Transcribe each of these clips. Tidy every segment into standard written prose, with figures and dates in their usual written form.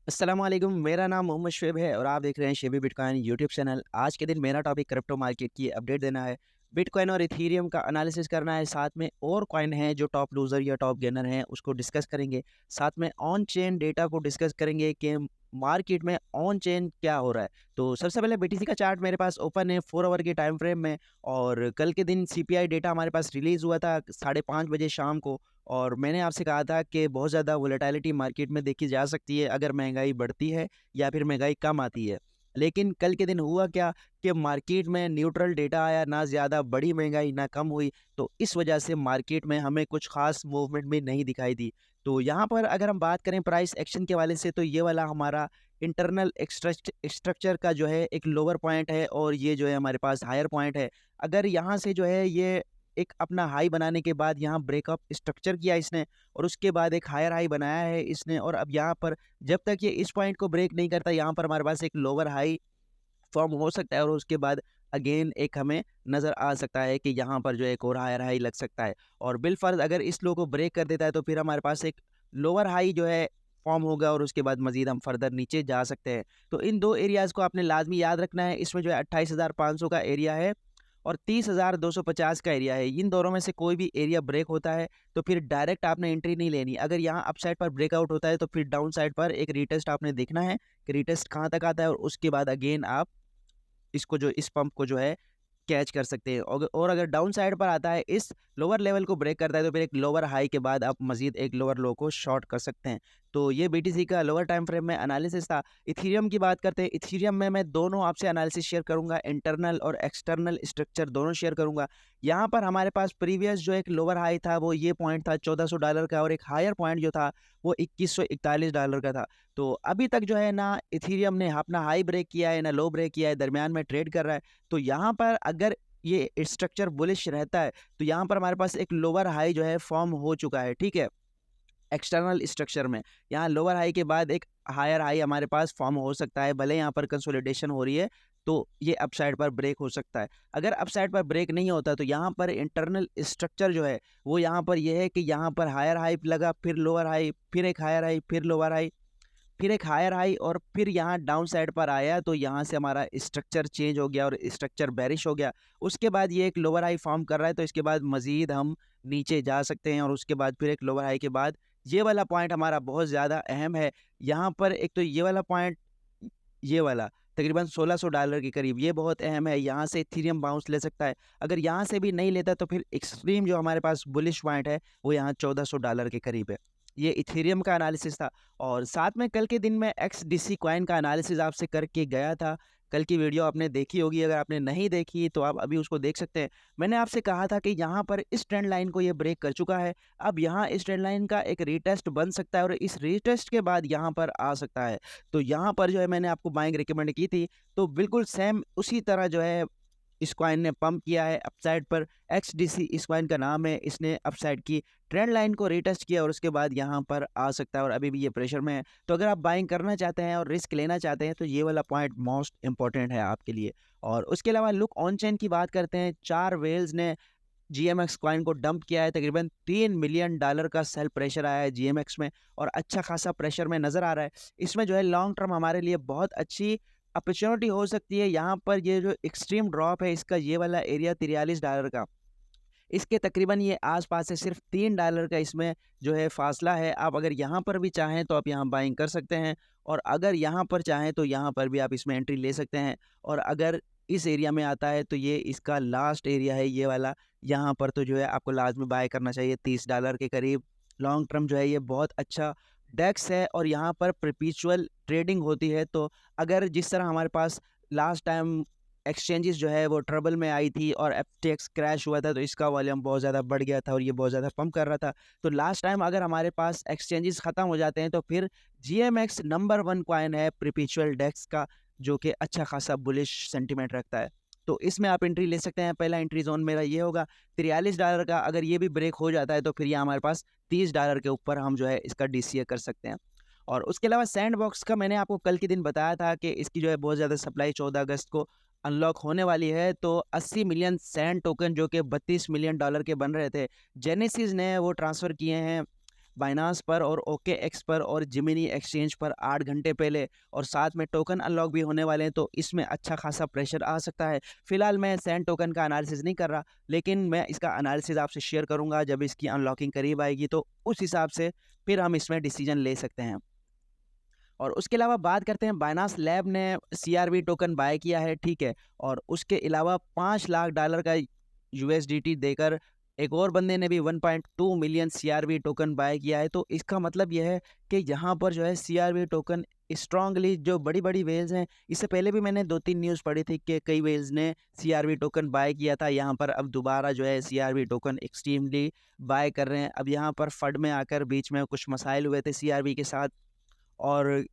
अस्सलाम वालेकुम, मेरा नाम मोहम्मद शुएब है और आप देख रहे हैं शेबी बिटकॉइन यूट्यूब चैनल। आज के दिन मेरा टॉपिक क्रिप्टो मार्केट की अपडेट देना है। बिटकॉइन और इथेरियम का एनालिसिस करना है, साथ में और कॉइन हैं जो टॉप लूज़र या टॉप गेनर हैं उसको डिस्कस करेंगे। साथ में ऑन चेन डेटा को डिस्कस करेंगे कि मार्केट में ऑन चेन क्या हो रहा है। तो सबसे पहले बीटीसी का चार्ट मेरे पास ओपन है 4 आवर के टाइम फ्रेम में। और कल के दिन सीपीआई डेटा हमारे पास रिलीज़ हुआ था 5:30 बजे शाम को। और मैंने आपसे कहा था कि बहुत ज़्यादा वोलेटिलिटी मार्केट में देखी जा सकती है अगर महंगाई बढ़ती है या फिर महंगाई कम आती है। लेकिन कल के दिन हुआ क्या कि मार्केट में न्यूट्रल डेटा आया, ना ज़्यादा बड़ी महंगाई ना कम हुई। तो इस वजह से मार्केट में हमें कुछ खास मूवमेंट भी नहीं दिखाई दी। तो यहाँ पर अगर हम बात करें प्राइस एक्शन के वाले से, तो ये वाला हमारा इंटरनल स्ट्रक्चर का जो है एक लोअर पॉइंट है और ये जो है हमारे पास हायर पॉइंट है। अगर यहाँ से जो है ये एक अपना हाई बनाने के बाद यहाँ ब्रेकअप स्ट्रक्चर किया इसने और उसके बाद एक हायर हाई बनाया है इसने। और अब यहाँ पर जब तक ये इस पॉइंट को ब्रेक नहीं करता, यहाँ पर हमारे पास एक लोअर हाई फॉर्म हो सकता है और उसके बाद अगेन एक हमें नज़र आ सकता है कि यहाँ पर जो एक और हायर हाई लग सकता है। और बिलफर्ज अगर इस लो को ब्रेक कर देता है तो फिर हमारे पास एक लोअर हाई जो है फॉर्म होगा और उसके बाद मजीद हम फर्दर नीचे जा सकते हैं। तो इन दो एरियाज़ को आपने लाजमी याद रखना है। इसमें जो है 28,500 का एरिया है और 30,250 का एरिया है। इन दोनों में से कोई भी एरिया ब्रेक होता है तो फिर डायरेक्ट आपने एंट्री नहीं लेनी। अगर यहाँ अपसाइड पर ब्रेकआउट होता है तो फिर डाउन साइड पर एक रीटेस्ट आपने देखना है कि रीटेस्ट कहाँ तक आता है और उसके बाद अगेन आप इसको जो इस पंप को जो है कैच कर सकते हैं। और अगर डाउन साइड पर आता है, इस लोअर लेवल को ब्रेक करता है तो फिर एक लोअर हाई के बाद आप मजीद एक लोअर लो को शॉर्ट कर सकते हैं। तो ये बीटीसी का लोअर टाइम फ्रेम में एनालिसिस था। इथेरियम की बात करते हैं। इथेरियम में मैं दोनों आपसे एनालिसिस शेयर करूंगा, इंटरनल और एक्सटर्नल स्ट्रक्चर दोनों शेयर करूंगा। यहाँ पर हमारे पास प्रीवियस जो एक लोअर हाई था वो ये पॉइंट था $1400 का और एक हायर पॉइंट जो था वो $2141 का था। तो अभी तक जो है ना इथेरियम ने अपना हाई ब्रेक किया है ना लो ब्रेक किया है, दरमियान में ट्रेड कर रहा है। तो यहाँ पर अगर ये स्ट्रक्चर बुलिश रहता है तो यहाँ पर हमारे पास एक लोअर हाई जो है फॉर्म हो चुका है, ठीक है। एक्सटर्नल स्ट्रक्चर में यहाँ लोअर हाई के बाद एक हायर हाई हमारे पास फॉर्म हो सकता है। भले यहाँ पर कंसोलिडेशन हो रही है तो ये अपसाइड पर ब्रेक हो सकता है। अगर अपसाइड पर ब्रेक नहीं होता तो यहाँ पर इंटरनल स्ट्रक्चर जो है वो यहाँ पर ये है कि यहाँ पर हायर हाई लगा, फिर लोअर हाई, फिर एक हायर हाई, फिर लोअर हाई, फिर एक हायर हाई और फिर यहाँ डाउन साइड पर आया तो यहाँ से हमारा स्ट्रक्चर चेंज हो गया और स्ट्रक्चर बेरिश हो गया। उसके बाद ये एक लोअर हाई फॉर्म कर रहा है तो इसके बाद मज़ीद हम नीचे जा सकते हैं और उसके बाद फिर एक लोअर हाई के बाद ये वाला पॉइंट हमारा बहुत ज़्यादा अहम है। यहाँ पर एक तो ये वाला पॉइंट, ये वाला तकरीबन $1600 के करीब, ये बहुत अहम है। यहाँ से इथेरियम बाउंस ले सकता है। अगर यहाँ से भी नहीं लेता तो फिर एक्सट्रीम जो हमारे पास बुलिश पॉइंट है वो यहाँ $1400 के करीब है। ये इथेरियम का एनालिसिस था। और साथ में कल के दिन में एक्सडीसी कॉइन का एनालिसिस आपसे करके गया था। कल की वीडियो आपने देखी होगी, अगर आपने नहीं देखी तो आप अभी उसको देख सकते हैं। मैंने आपसे कहा था कि यहाँ पर इस ट्रेंड लाइन को ये ब्रेक कर चुका है। अब यहाँ इस ट्रेंड लाइन का एक रीटेस्ट बन सकता है और इस रीटेस्ट के बाद यहाँ पर आ सकता है। तो यहाँ पर जो है मैंने आपको बाइंग रिकमेंड की थी, तो बिल्कुल सेम उसी तरह जो है इस कॉइन ने पंप किया है अपसाइड पर। एक्सडीसी इस कॉइन का नाम है। इसने अपसाइड की ट्रेंड लाइन को रीटेस्ट किया और उसके बाद यहाँ पर आ सकता है और अभी भी ये प्रेशर में है। तो अगर आप बाइंग करना चाहते हैं और रिस्क लेना चाहते हैं तो ये वाला पॉइंट मोस्ट इंपॉर्टेंट है आपके लिए। और उसके अलावा लुक ऑन चेन की बात करते हैं। 4 वेल्स ने जीएमएक्स कॉइन को डंप किया है। तकरीबन $3 मिलियन का सेल प्रेशर आया है जीएमएक्स में और अच्छा खासा प्रेशर में नज़र आ रहा है। इसमें जो है लॉन्ग टर्म हमारे लिए बहुत अच्छी अपॉर्चुनिटी हो सकती है। यहाँ पर ये जो एक्सट्रीम ड्रॉप है इसका ये वाला एरिया $43 का, इसके तकरीबन ये आस-पास से सिर्फ $3 का इसमें जो है फासला है। आप अगर यहाँ पर भी चाहें तो आप यहाँ बाइंग कर सकते हैं और अगर यहाँ पर चाहें तो यहाँ पर भी आप इसमें एंट्री ले सकते हैं। और अगर इस एरिया में आता है तो ये इसका लास्ट एरिया है ये वाला। यहाँ पर तो जो है आपको लाज़मी बाय करना चाहिए $30 के करीब। लॉन्ग टर्म जो है ये बहुत अच्छा डेक्स है और यहाँ पर परपेचुअल ट्रेडिंग होती है। तो अगर जिस तरह हमारे पास लास्ट टाइम एक्सचेंजेस जो है वो ट्रबल में आई थी और एफटीएक्स क्रैश हुआ था तो इसका वॉल्यूम बहुत ज़्यादा बढ़ गया था और ये बहुत ज़्यादा पंप कर रहा था। तो लास्ट टाइम अगर हमारे पास एक्सचेंजेस ख़त्म हो जाते हैं तो फिर जीएमएक्स नंबर 1 कॉइन है परपेचुअल डेक्स का, जो कि अच्छा खासा बुलिश सेंटीमेंट रखता है। तो इसमें आप एंट्री ले सकते हैं। पहला एंट्री जोन मेरा ये होगा $43 का। अगर ये भी ब्रेक हो जाता है तो फिर ये हमारे पास $30 के ऊपर हम जो है इसका डीसीए कर सकते हैं। और उसके अलावा सैंडबॉक्स का मैंने आपको कल के दिन बताया था कि इसकी जो है बहुत ज़्यादा सप्लाई 14 अगस्त को अनलॉक होने वाली है। तो 80 मिलियन सैंड टोकन जो कि $32 मिलियन के बन रहे थे, जेनेसिस ने वो ट्रांसफ़र किए हैं बाइनांस पर और OKX पर और जिमिनी एक्सचेंज पर 8 घंटे पहले, और साथ में टोकन अनलॉक भी होने वाले हैं, तो इसमें अच्छा खासा प्रेशर आ सकता है। फिलहाल मैं सैंड टोकन का एनालिसिस नहीं कर रहा, लेकिन मैं इसका एनालिसिस आपसे शेयर करूंगा जब इसकी अनलॉकिंग करीब आएगी, तो उस हिसाब से फिर हम इसमें डिसीजन ले सकते हैं। और उसके अलावा बात करते हैं, बाइनांस लैब ने CRV टोकन बाय किया है, ठीक है, और उसके अलावा $5 लाख का USDT देकर एक और बंदे ने भी 1.2 मिलियन CRV टोकन बाय किया है। तो इसका मतलब यह है कि यहाँ पर जो है CRV टोकन स्ट्रांगली, जो बड़ी बड़ी वेल्स हैं, इससे पहले भी मैंने 2-3 न्यूज़ पढ़ी थी कि कई वेल्स ने CRV टोकन बाय किया था, यहाँ पर अब दोबारा जो है CRV टोकन एक्सट्रीमली बाय कर रहे हैं। अब यहाँ पर फंड में आकर बीच में कुछ मसाइल हुए थे CRV के साथ, और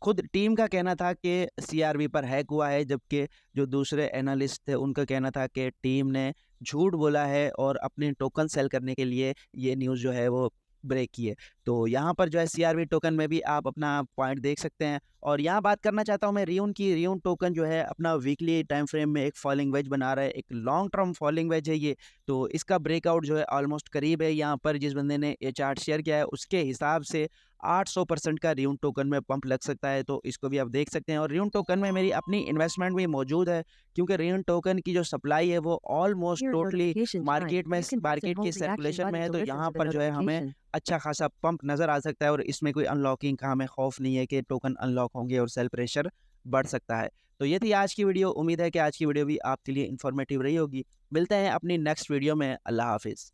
खुद टीम का कहना था कि CRV पर हैक हुआ है, जबकि जो दूसरे एनालिस्ट थे उनका कहना था कि टीम ने झूठ बोला है और अपने टोकन सेल करने के लिए ये न्यूज़ जो है वो ब्रेक की है। तो यहाँ पर जो है CRV टोकन में भी आप अपना पॉइंट देख सकते हैं। और यहाँ बात करना चाहता हूँ मैं रियून की। रियून टोकन जो है अपना वीकली टाइम फ्रेम में एक फॉलिंग वेज बना रहा है, एक लॉन्ग टर्म फॉलिंग वेज है ये। तो इसका ब्रेकआउट जो है ऑलमोस्ट करीब है। यहाँ पर जिस बंदे ने ये चार्ट शेयर किया है उसके हिसाब से 800% का रियून टोकन में पंप लग सकता है, तो इसको भी आप देख सकते हैं। और रियून टोकन में मेरी अपनी इन्वेस्टमेंट भी मौजूद है, क्योंकि रियून टोकन की जो सप्लाई है वो ऑलमोस्ट टोटली मार्केट की सर्कुलेशन में है। तो यहाँ पर जो है हमें अच्छा खासा पंप नज़र आ सकता है, और इसमें कोई अनलॉकिंग का हमें खौफ नहीं है कि टोकन अनलॉक होंगे और सेल प्रेशर बढ़ सकता है। तो ये थी आज की वीडियो। उम्मीद है कि आज की वीडियो भी आपके लिए इन्फॉर्मेटिव रही होगी। मिलते हैं अपनी नेक्स्ट वीडियो में। अल्लाह हाफिज़।